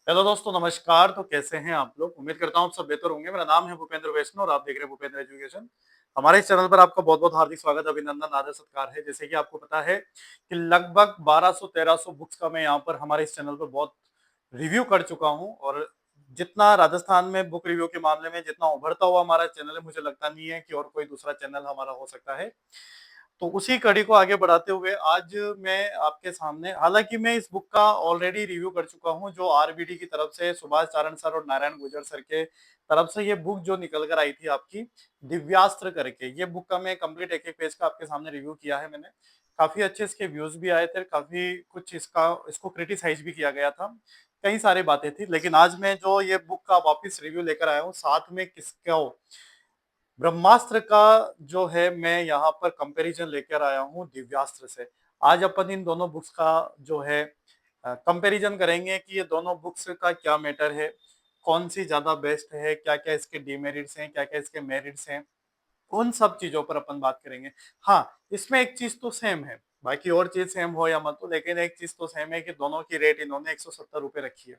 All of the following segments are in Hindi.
हेलो दोस्तों, नमस्कार। तो कैसे हैं आप लोग? उम्मीद करता हूँ आप सब बेहतर होंगे। मेरा नाम है भूपेंद्र वैष्णव और आप देख रहे हैं भूपेंद्र एजुकेशन। हमारे इस चैनल पर आपका बहुत-बहुत हार्दिक स्वागत, अभिनंदन, आदर, सत्कार है। जैसे कि आपको पता है कि लगभग 1200-1300 बुक्स का मैं यहाँ पर हमारे इस चैनल पर बहुत रिव्यू कर चुका हूँ और जितना राजस्थान में बुक रिव्यू के मामले में जितना उभरता हुआ हमारा चैनल है, मुझे लगता नहीं है कि और कोई दूसरा चैनल हमारा हो सकता है। तो उसी कड़ी को आगे बढ़ाते हुए आज मैं आपके सामने, हालाँकि मैं इस बुक का ऑलरेडी रिव्यू कर चुका हूँ, जो आरबीडी की तरफ से सुभाष चारण सर और नारायण गुर्जर सर के तरफ से ये बुक जो निकल कर आई थी आपकी, दिव्यास्त्र करके। ये बुक का मैं कंप्लीट एक-एक पेज का आपके सामने रिव्यू किया है मैंने। काफ़ी अच्छे इसके व्यूज़ भी आए थे, काफ़ी कुछ इसको क्रिटिसाइज़ भी किया गया था। कई सारी बातें थी, लेकिन आज मैं जो ये बुक का वापस रिव्यू लेकर आया हूँ, साथ में किसको ब्रह्मास्त्र का जो है, मैं यहाँ पर कंपैरिजन लेकर आया हूँ दिव्यास्त्र से। आज अपन इन दोनों बुक्स का जो है कंपैरिजन करेंगे कि ये दोनों बुक्स का क्या मैटर है, कौन-सी ज़्यादा बेस्ट है, क्या-क्या इसके डिमेरिट्स हैं, क्या-क्या इसके मेरिट्स हैं। उन सब चीज़ों पर अपन बात करेंगे। हाँ, इसमें एक चीज़ तो सेम है, बाकी और चीज़ सेम हो या मत हो, लेकिन एक चीज़ तो सेम है कि दोनों की रेट इन्होंने ₹170 रखी है।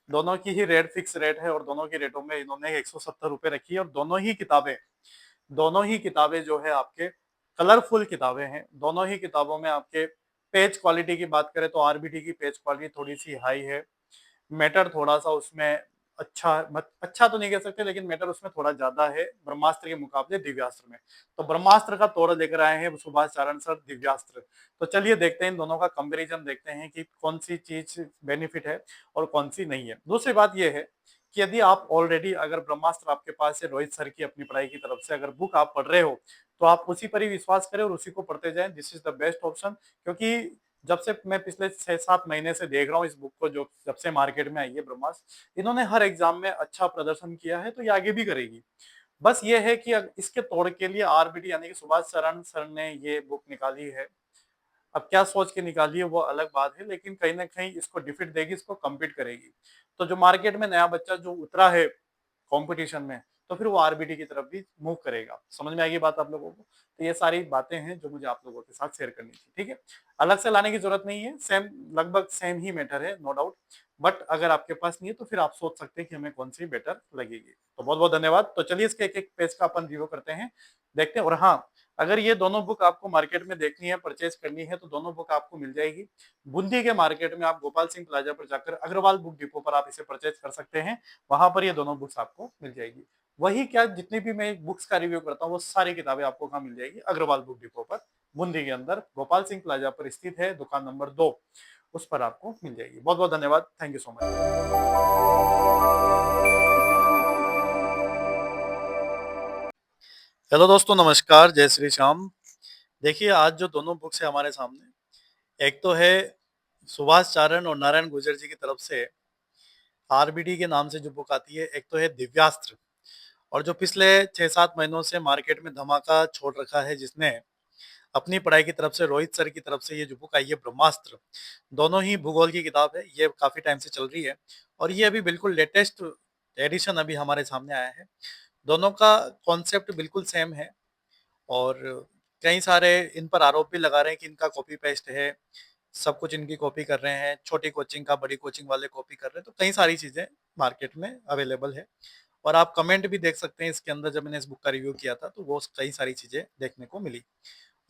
दोनों की ही रेट फिक्स रेट है और दोनों के रेटों में इन्होंने ₹170 रखी है और दोनों ही किताबें जो है आपके कलरफुल किताबें हैं। दोनों ही किताबों में आपके पेज क्वालिटी की बात करें तो आरबीटी की पेज क्वालिटी थोड़ी-सी हाई है। मैटर थोड़ा-सा उसमें अच्छा तो नहीं कह सकते, लेकिन मैटर उसमें थोड़ा ज़्यादा है ब्रह्मास्त्र के मुकाबले दिव्यास्त्र में। तो ब्रह्मास्त्र का तोड़ लेकर आए हैं सुभाष चारण सर, दिव्यास्त्र। तो चलिए देखते हैं, इन दोनों का कंपैरिजन देखते हैं कि कौन-सी चीज़ बेनिफिट है और कौन-सी नहीं है। दूसरी बात ये है कि यदि आप ऑलरेडी अगर ब्रह्मास्त्र आपके पास है रोहित सर की अपनी पढ़ाई की तरफ से अगर बुक आप पढ़ रहे हो, तो आप उसी पर ही विश्वास करें और उसी को पढ़ते जाएँ। This is the best option, क्योंकि जब से मैं पिछले 6-7 महीने से देख रहा हूँ इस बुक को, जो जब से मार्केट में आई है ब्रह्मास्त्र, इन्होंने हर एग्जाम में अच्छा प्रदर्शन किया है, तो ये आगे भी करेगी। बस ये है कि इसके तोड़ के लिए आरबीटी यानी कि सुभाष चरण सर ने ये बुक निकाली है। अब क्या सोच के निकाली है वो अलग बात है, लेकिन कहीं न कहीं इसको डिफिट देगी, इसको कम्पीट करेगी। तो जो मार्केट में नया बच्चा जो उतरा है कॉम्पिटिशन में, तो फिर वो आरबीटी की तरफ भी मूव करेगा। समझ में आएगी बात आप लोगों को? तो ये सारी बातें हैं जो मुझे आप लोगों के साथ शेयर करनी थी, ठीक है? अलग से लाने की ज़रूरत नहीं है, लगभग सेम ही मैटर है, नो डाउट। बट अगर आपके पास नहीं है तो फिर आप सोच सकते हैं कि हमें कौन-सी बेटर लगेगी। तो बहुत-बहुत धन्यवाद। तो चलिए इसके एक-एक पेज का अपन रिव्यू करते हैं, देखते हैं। और हाँ, अगर ये दोनों बुक आपको मार्केट में देखनी है, परचेज़ करनी है, तो दोनों बुक आपको मिल जाएगी। बूंदी के मार्केट में आप गोपाल सिंह प्लाजा पर जाकर अग्रवाल बुक डिपो पर आप इसे परचेज़ कर सकते हैं। वहाँ पर ये दोनों बुक्स आपको मिल जाएगी। वही क्या, जितनी भी मैं बुक्स का रिव्यू करता हूँ, वो सारी किताबें आपको कहाँ मिल जाएगी? अग्रवाल बुक डिपो पर, बूंदी के अंदर गोपाल सिंह प्लाजा पर स्थित है, दुकान नंबर 2, उस पर आपको मिल जाएगी। बहुत-बहुत धन्यवाद। Thank you so much. Hello दोस्तों, नमस्कार, जय श्री श्याम। देखिए, आज जो दोनों बुक्स है हमारे सामने, एक तो है सुभाष चारण और नारायण गुर्जर जी की तरफ से आरबीडी के नाम से जो बुक आती है, एक तो है दिव्यास्त्र। और जो पिछले 6-7 महीनों से मार्केट में धमाका छोड़ रखा है, जिसने अपनी पढ़ाई की तरफ से रोहित सर की तरफ से ये जो बुक आई है ब्रह्मास्त्र, दोनों ही भूगोल की किताब है। ये काफ़ी टाइम से चल रही है और ये अभी बिल्कुल लेटेस्ट एडिशन अभी हमारे सामने आया है। दोनों का कॉन्सेप्ट बिल्कुल सेम है और कई सारे इन पर आरोप भी लगा रहे हैं कि इनका कॉपी पेस्ट है, सब कुछ इनकी कॉपी कर रहे हैं, छोटी कोचिंग का बड़ी कोचिंग वाले कॉपी कर रहे हैं, तो कई सारी चीज़ें मार्केट में अवेलेबल है। और आप कमेंट भी देख सकते हैं इसके अंदर, जब मैंने इस बुक का रिव्यू किया था, तो वो कई सारी चीज़ें देखने को मिली।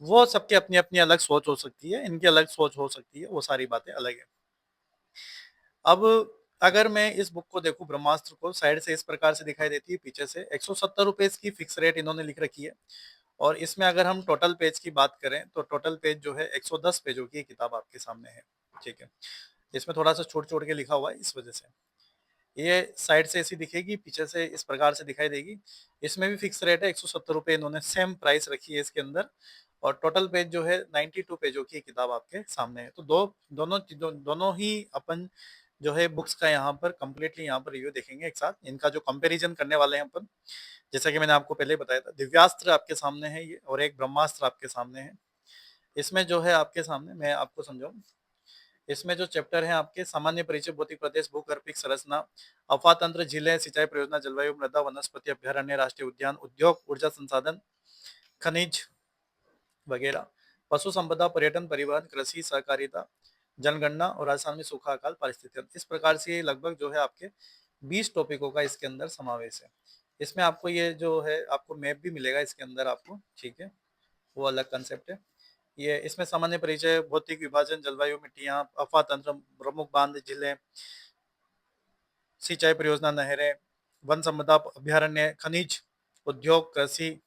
वो सबकी अपनी-अपनी अलग सोच हो सकती है, इनकी अलग सोच हो सकती है, वो सारी बातें अलग है। अब अगर मैं इस बुक को देखूँ ब्रह्मास्त्र को, साइड से इस प्रकार से दिखाई देती है, पीछे से ₹170 इसकी फिक्स रेट इन्होंने लिख रखी है। और इसमें अगर हम टोटल पेज की बात करें, तो टोटल पेज जो है 110 पेजों की ये किताब आपके सामने है, ठीक है। इसमें थोड़ा-सा छोड़-छोड़ के लिखा हुआ है, इस वजह से। ये साइड से ऐसी दिखेगी, पीछे से इस प्रकार से दिखाई देगी। इसमें भी फिक्स रेट है, ₹170 इन्होंने सेम प्राइस रखी है इसके अंदर। और टोटल पेज जो है 92 पेजों की किताब आपके सामने है। तो दोनों ही अपन जो है बुक्स का यहाँ पर कंप्लीटली यहाँ पर रिव्यू देखेंगे एक साथ। इनका जो कंपैरिजन करने वाले हैं अपन, जैसा कि मैंने आपको पहले ही बताया था, दिव्यास्त्र आपके सामने है ये और एक ब्रह्मास्त्र आपके सामने है। इसमें जो है आपके सामने मैं आपको समझाऊँ, इसमें जो चैप्टर हैं आपके सामान्य परिचय, भौतिक प्रदेश, भूगर्भिक संरचना, अफवाह तंत्र, झीलें, सिंचाई परियोजना, जलवायु, मृदा, वनस्पति अभ्यारण्य, राष्ट्रीय उद्यान, उद्योग, ऊर्जा संसाधन, खनिज वगैरह, पशु संपदा, पर्यटन, परिवहन, कृषि, सहकारिता, जनगणना और राजस्थान में सूखा अकाल पारिस्थितिक। इस प्रकार से ये लगभग जो है आपके 20 टॉपिकों का इसके अंदर समावेश है। इसमें आपको ये जो है आपको मैप भी मिलेगा इसके अंदर आपको, ठीक है, वो अलग कंसेप्ट है। ये इसमें सामान्य परिचय, भौतिक विभाजन, जलवायु, मिट्टियाँ, अफवाह तंत्र, प्रमुख बांध, झीलें, सिंचाई परियोजना, नहरें, वन संपदा अभ्यारण्य, खनिज, उद्योग, कृषि,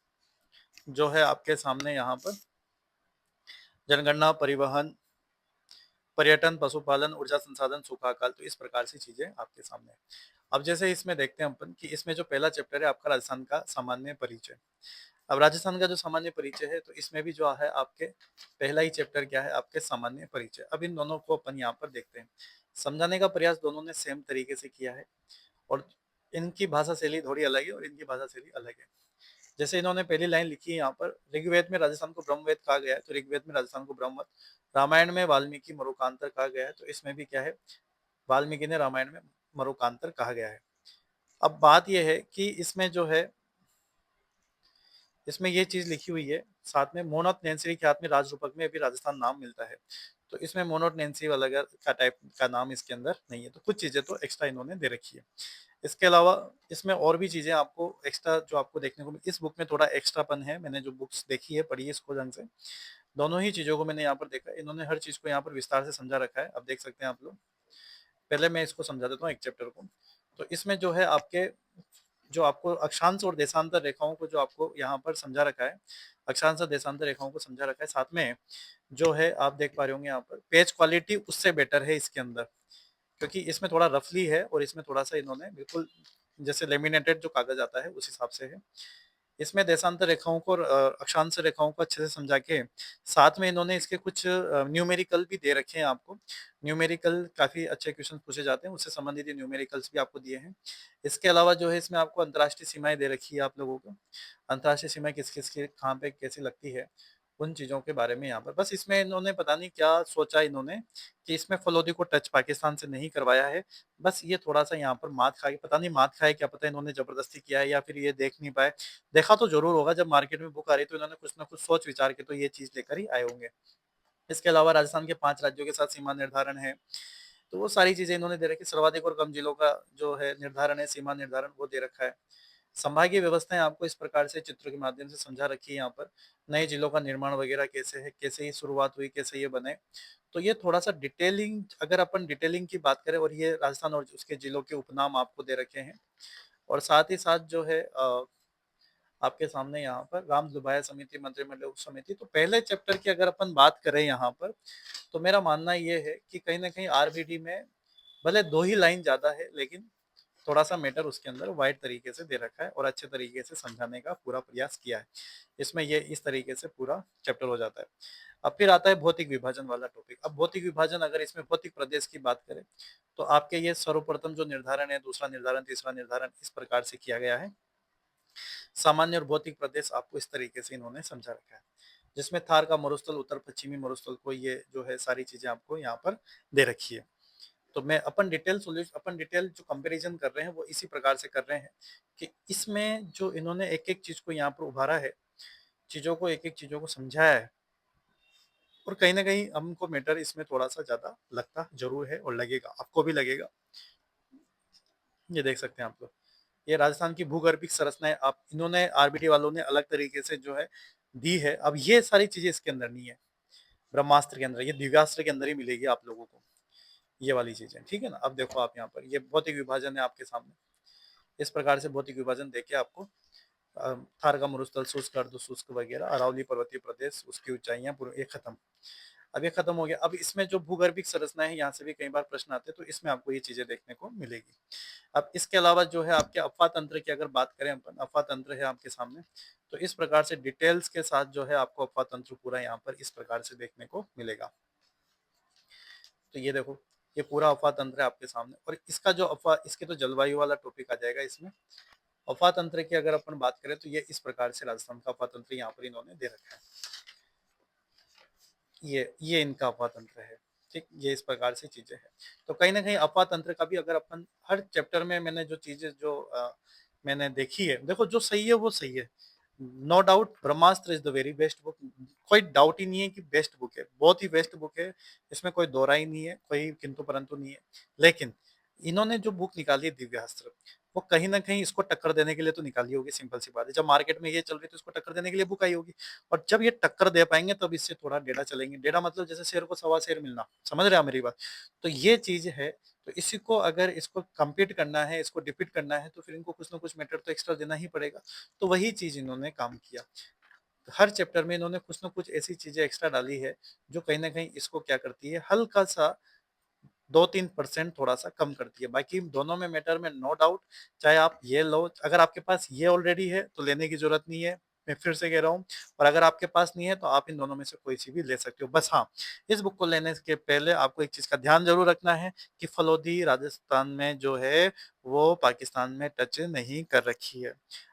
जो है आपके सामने यहाँ पर जनगणना, परिवहन, पर्यटन, पशुपालन, ऊर्जा संसाधन, सूखा अकाल, तो इस प्रकार से चीजें आपके सामने है। अब जैसे इसमें देखते हैं अपन कि इसमें जो पहला चैप्टर है आपका राजस्थान का सामान्य परिचय। अब राजस्थान का जो सामान्य परिचय है तो इसमें भी जो है आपके पहला ही चैप्टर क्या है आपके सामान्य परिचय। अब इन दोनों को अपन यहाँ पर देखते हैं, समझाने का प्रयास दोनों ने सेम तरीके से किया है और इनकी भाषा शैली थोड़ी अलग है और इनकी भाषा शैली अलग है। जैसे इन्होंने पहली लाइन लिखी है यहाँ पर, ऋग्वेद में राजस्थान को ब्रह्मवेद कहा गया है, तो ऋग्वेद में राजस्थान को ब्रह्मवत, रामायण में वाल्मीकि मरुकांतर कहा गया है, तो इसमें भी क्या है वाल्मीकि ने रामायण में मरुकांतर कहा गया है। अब बात यह है कि इसमें जो है इसमें ये चीज लिखी हुई है साथ में, मोनोट नैन्सी के हाथ में राजरूपक में अभी राजस्थान नाम मिलता है, तो इसमें मोनोट नैन्सी वाला का टाइप का नाम इसके अंदर नहीं है, तो कुछ चीजें तो एक्स्ट्रा इन्होंने दे रखी है। इसके अलावा इसमें और भी चीजें आपको एक्स्ट्रा जो आपको देखने को इस बुक में थोड़ा एक्स्ट्रापन है, मैंने जो बुक्स देखी है पढ़ी है इसको ढंग से, दोनों ही चीजों को मैंने यहाँ पर देखा, इन्होंने हर चीज को यहाँ पर विस्तार से समझा रखा है। अब देख सकते हैं आप लोग, पहले मैं इसको समझा देता हूँ एक चैप्टर को। तो इसमें जो है आपके जो आपको अक्षांश और देशांतर रेखाओं को जो आपको यहाँ पर समझा रखा है, अक्षांश और देशांतर रेखाओं को समझा रखा है, साथ में जो है आप देख पा रहे होंगे यहाँ पर पेज क्वालिटी उससे बेटर है इसके अंदर, क्योंकि इसमें थोड़ा रफली है और इसमें थोड़ा सा इन्होंने बिल्कुल जैसे लेमिनेटेड जो कागज आता है उस हिसाब से है। इसमें देशांतर रेखाओं को और अक्षांश रेखाओं को अच्छे से समझा के साथ में इन्होंने इसके कुछ न्यूमेरिकल भी दे रखे हैं आपको। न्यूमेरिकल काफी अच्छे क्वेश्चन पूछे जाते हैं, उससे संबंधित न्यूमेरिकल्स भी आपको दिए हैं। इसके अलावा जो है इसमें आपको अंतर्राष्ट्रीय सीमाएं दे रखी है आप लोगों को, अंतर्राष्ट्रीय सीमाएं किस किस की कहाँ पे कैसी लगती है, उन चीज़ों के बारे में यहाँ पर बस इसमें इन्होंने पता नहीं क्या सोचा इन्होंने कि इसमें फलोदी को टच पाकिस्तान से नहीं करवाया है। बस ये थोड़ा सा यहाँ पर मात खा के, पता नहीं मात खाए क्या पता, इन्होंने जबरदस्ती किया है या फिर ये देख नहीं पाए। देखा तो जरूर होगा जब मार्केट में बुक आ रही तो इन्होंने कुछ ना कुछ सोच विचार के तो ये चीज लेकर ही आए होंगे। इसके अलावा राजस्थान के 5 राज्यों के साथ सीमा निर्धारण है, तो वो सारी चीजें इन्होंने दे रखी। सर्वाधिक और कम जिलों का जो है निर्धारण है, सीमा निर्धारण वो दे रखा है। संभागीय व्यवस्थाएं आपको इस प्रकार से चित्र के माध्यम से समझा रखी है यहाँ पर, नए जिलों का निर्माण वगैरह कैसे है, कैसे ही शुरुआत हुई, कैसे ये बने, तो ये थोड़ा सा डिटेलिंग, अगर अपन डिटेलिंग की बात करें, और ये राजस्थान और उसके जिलों के उपनाम आपको दे रखे हैं। और साथ ही साथ जो है आपके सामने यहाँ पर राम दुबाया समिति, मंत्रिमंडल उप समिति, तो पहले चैप्टर की अगर अपन बात करें यहाँ पर, तो मेरा मानना ये है कि कहीं ना कहीं आरबीडी में भले 2 ही लाइन ज्यादा है लेकिन थोड़ा सा मैटर उसके अंदर वाइड तरीके से दे रखा है और अच्छे तरीके से समझाने का पूरा प्रयास किया है। इसमें ये इस तरीके से पूरा चैप्टर हो जाता है। अब फिर आता है भौतिक विभाजन वाला टॉपिक। अब भौतिक विभाजन, अगर इसमें भौतिक प्रदेश की बात करें तो आपके ये सर्वप्रथम जो निर्धारण है, दूसरा निर्धारण, तीसरा निर्धारण, इस प्रकार से किया गया है। सामान्य और भौतिक प्रदेश आपको इस तरीके से इन्होंने समझा रखा है, जिसमें थार का मरुस्थल, उत्तर पश्चिमी मरुस्थल को, ये जो है सारी चीजें आपको यहाँ पर दे रखी है। तो मैं अपन डिटेल सोल्यूशन, अपन डिटेल जो कंपैरिजन कर रहे हैं वो इसी प्रकार से कर रहे हैं कि इसमें जो इन्होंने एक एक चीज को यहाँ पर उभारा है, चीजों को एक एक चीजों को समझाया है, और कहीं ना कहीं हमको मैटर इसमें थोड़ा सा ज्यादा लगता जरूर है और लगेगा, आपको भी लगेगा। ये देख सकते हैं आप लोग, ये राजस्थान की भूगर्भिक संरचनाएं आप इन्होंने आरबीटी वालों ने अलग तरीके से जो है दी है। अब ये सारी चीजें इसके अंदर नहीं है, ब्रह्मास्त्र के अंदर, ये दिव्यास्त्र के अंदर ही मिलेगी आप लोगों को, ये वाली चीजें, ठीक है ना। अब देखो आप यहाँ पर ये भौतिक विभाजन है आपके सामने, इस प्रकार से भौतिक विभाजन देके आपको थार का मरुस्थल, शुष्क, अर्ध शुष्क वगैरह, अरावली पर्वतीय प्रदेश, उसकी ऊंचाइयां पूरे, ये खत्म। अब ये खत्म हो गया। अब इसमें जो भूगर्भिक संरचना है, यहाँ से भी कई बार प्रश्न आते हैं, तो इसमें आपको ये चीजें देखने को मिलेगी। अब इसके अलावा जो है आपके अफवाह तंत्र की अगर बात करें अपन, अफवाह तंत्र है आपके सामने, तो इस प्रकार से डिटेल्स के साथ जो है आपको अफवाह तंत्र पूरा यहाँ पर इस प्रकार से देखने को मिलेगा। तो ये देखो, ये पूरा अफवाह तंत्र है आपके सामने, और इसका जो अफवाह, इसके तो जलवायु वाला टॉपिक आ जाएगा इसमें। अफवाह तंत्र की अगर अपन बात करें तो ये इस प्रकार से राजस्थान का अफवाह तंत्र यहाँ पर इन्होंने दे रखा है। ये इनका अफवाह तंत्र है, ठीक, ये इस प्रकार से चीजें हैं। तो कहीं ना कहीं अफवाह तंत्र का भी अगर अपन हर चैप्टर में, मैंने जो चीजें जो मैंने देखी है, देखो जो सही है वो सही है, no doubt Brahmastra is the very best book. कोई डाउट ही नहीं है कि बेस्ट बुक है, बहुत ही बेस्ट बुक है। इसमें कोई दो राय नहीं है, कोई किंतु परंतु नहीं है। लेकिन इन्होंने जो बुक निकाली है दिव्यास्त्र, वो कहीं ना कहीं इसको टक्कर देने के लिए तो निकाली होगी, सिंपल सी बात है। जब मार्केट में ये चल रही है तो इसको टक्कर देने के लिए बुक आई होगी। और जब ये टक्कर दे पाएंगे तब इससे थोड़ा डेटा चलेंगे। डेटा मतलब जैसे शेर को सवा शेर मिलना, समझ रहे हो मेरी बात? तो ये चीज है। तो इसी को अगर इसको compete करना है, इसको डिफीट करना है, तो फिर इनको कुछ ना कुछ मैटर तो एक्स्ट्रा देना ही पड़ेगा। तो वही चीज इन्होंने काम किया। हर चैप्टर में इन्होंने कुछ ना कुछ ऐसी चीजें एक्स्ट्रा डाली है जो कहीं ना कहीं इसको क्या करती है, हल्का सा 2-3% थोड़ा सा कम करती है। बाकी दोनों में मैटर में नो डाउट, चाहे आप ये लो, अगर आपके पास ये ऑलरेडी है तो लेने की जरूरत नहीं है, मैं फिर से कह रहा हूँ। और अगर आपके पास नहीं है तो आप इन दोनों में से कोई सी भी ले सकते हो। बस हाँ, इस बुक को लेने के पहले आपको एक चीज का ध्यान जरूर रखना है कि फलोदी राजस्थान में जो है वो पाकिस्तान में टच नहीं कर रखी है।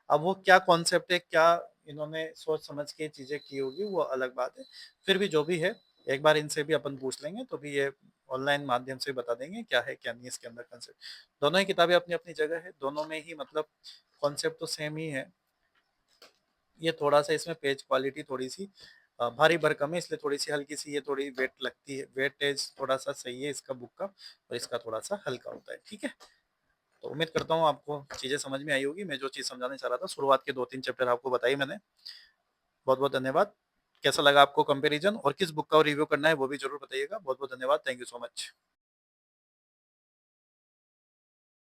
अब वो क्या कॉन्सेप्ट है, क्या इन्होंने सोच समझ के चीजें की होगी, वो अलग बात है। फिर भी जो भी है, एक बार इनसे भी अपन पूछ लेंगे तो भी ये ऑनलाइन माध्यम से बता देंगे क्या है क्या नहीं इसके अंदर कंसेप्ट। दोनों ही किताबें अपनी अपनी जगह है, दोनों में ही मतलब कॉन्सेप्ट तो सेम ही है। ये थोड़ा सा इसमें पेज क्वालिटी थोड़ी सी भारी भरकम है, इसलिए थोड़ी सी हल्की सी ये थोड़ी वेट लगती है, वेटेज थोड़ा सा सही है इसका बुक का, और इसका थोड़ा सा हल्का होता है। ठीक है, तो उम्मीद करता हूँ आपको चीजें समझ में आई होगी। मैं जो चीज समझाने चाह रहा था, शुरुआत के 2-3 चैप्टर आपको बताई मैंने। बहुत बहुत धन्यवाद। कैसा लगा आपको कंपैरिजन, और किस बुक का रिव्यू करना है वो भी जरूर बताइएगा। बहुत बहुत धन्यवाद, थैंक यू सो मच।